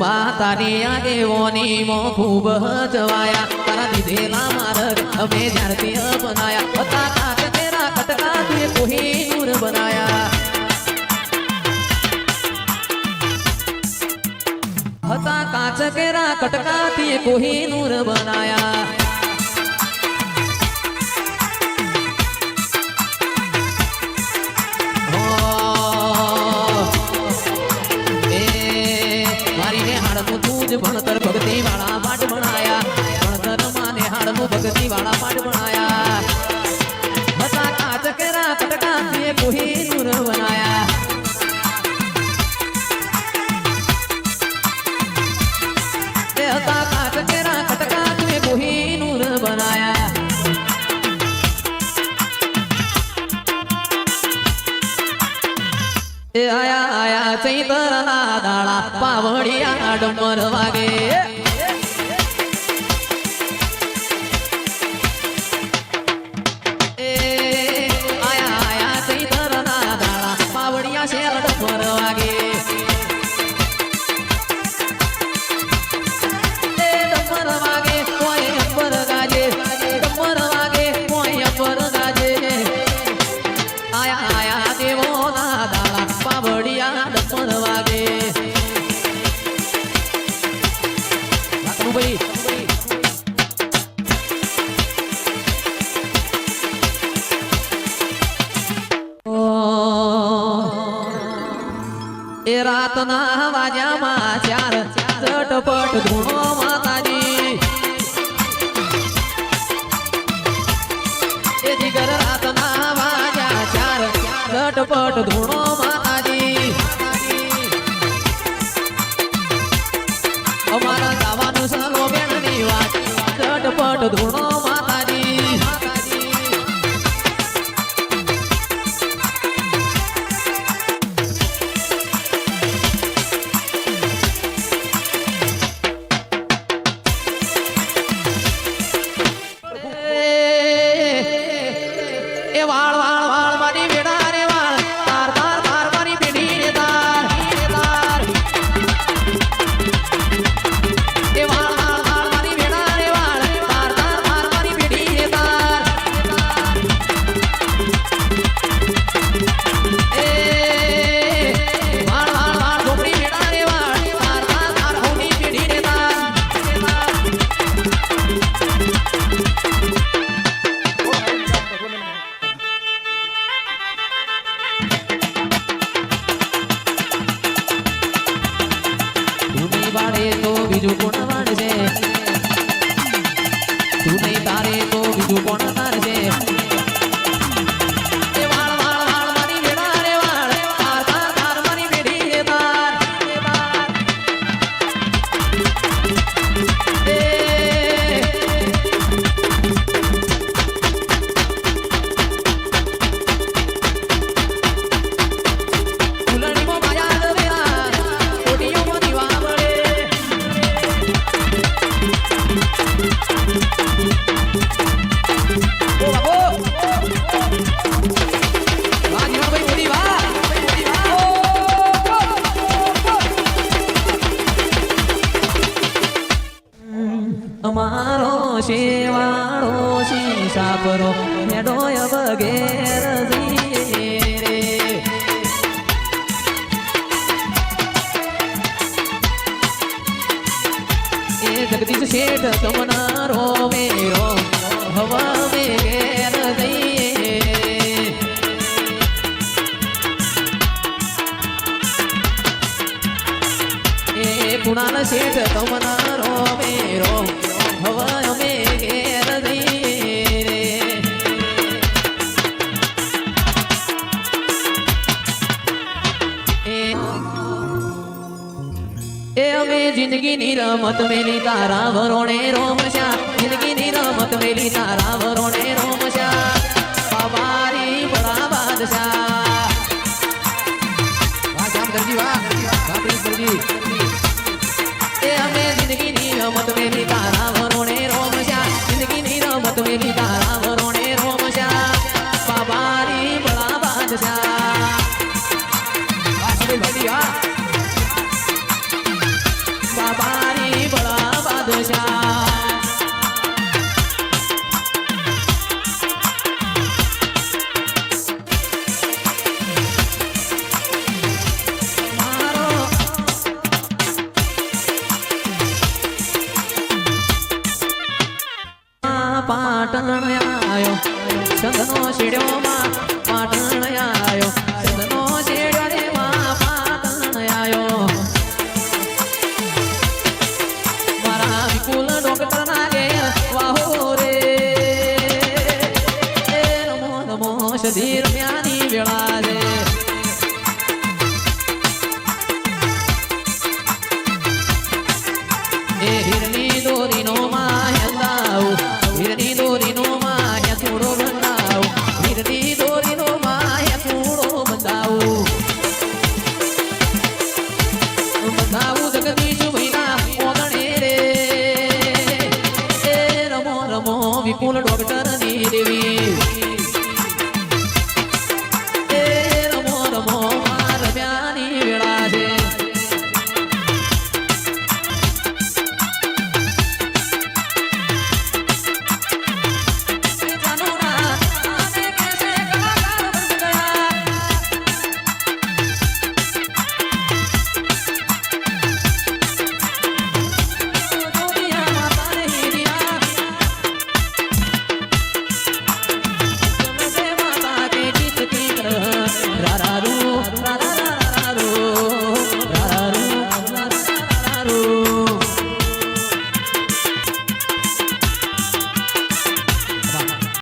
તારી આગેવાની મો ખૂબ જવાયા તારા દીધેલા માર્ગ અમે જ્યારથી અપનાયા હતા કાચ તેરા કટકા તુએ કોહિનૂર બનાયા હતા કાચ કેરા કટકા તુએ કોહિનૂર બનાયા भणतर भक्ति वाला पाठ बनाया भणतर माने हाड़नु भक्ति वाला पाठ बनाया बता काच केरा कटका से कोहिनूर बनाया ते बता काच केरा कटका से कोहिनूर बनाया ए आया आया चैतरना दाड़ा पावड़िया डमर वागे ए आया आया चैतरना दाड़ा पावड़िया शेर डमर वागे ए डमर वागे कोई अंबर गाजे डमर वागे कोई अंबर गाजे आया आया देवो ना दाड़ा पावड़िया डमर वागे भाई ए रात ना वाजा चार चटपट धुनो माताजी ए जिगर रात ना वाजा चार चटपट धुनो माताजी અમારા ગાવાનું સલો બેનની વાત ચટપટ ધૂણો માતાજી એ વાળ વાળ વાળ મારી વેડા રે વાળ તાર તાર તાર મારી પેઢી રે તાર તાર એ વાળ વાળ વાળ મારી વેડા રે વાળ તાર તાર તાર મારી પેઢી રે તાર એ વાળ વાળ વાળ ઢોકળી વેડા રે વાળ તાર તાર તાર હોની પેઢી રે તાર વાળે તો બીજું કોણ વાળશે તું નહીં તારે તો બીજું કોણ તારશે એ વાળ વાળ વાળ મારી વેડા રે વાળ તાર તાર તાર મારી પેઢી રે તાર એ ફૂલણીમાં માયા દરેરા કોટીઓમાં દીવા વળે અમારો શેવાળો શીશા પરો હેડોય વગેર રે એ જગદીશ શેઠ તમનારો મેરો હવા વેગેર જઈએ એ કુણાલ શેઠ તમનારો મેરો હવા અમે ઘેર જઈએ રે એ અમે જિંદગીની રમત મેલી તારા વરોણે રોમશા જિંદગીની રમત મેલી તારા વરોણે રોમશા બાબારી બડા બાદશાહ વાહ જામ કરજી વાહ પ્લીઝ કરજી એ અમે જિંદગીની રમત મેલી તારા વરોણે રોમશા જિંદગીની રમત મેલી તારા વરોણે રોમશા બાબારી બડા બાદશાહ વાહ સબે ભાઈ વાહ બધી રમ્યાની વેળા છે એ હીરની દોરીનો માયંદાવ હીરની દોરીનો માયા થોડો બંધાવ હીરની દોરીનો માયા થોડો બંધાવ બંધાવ જગદીશ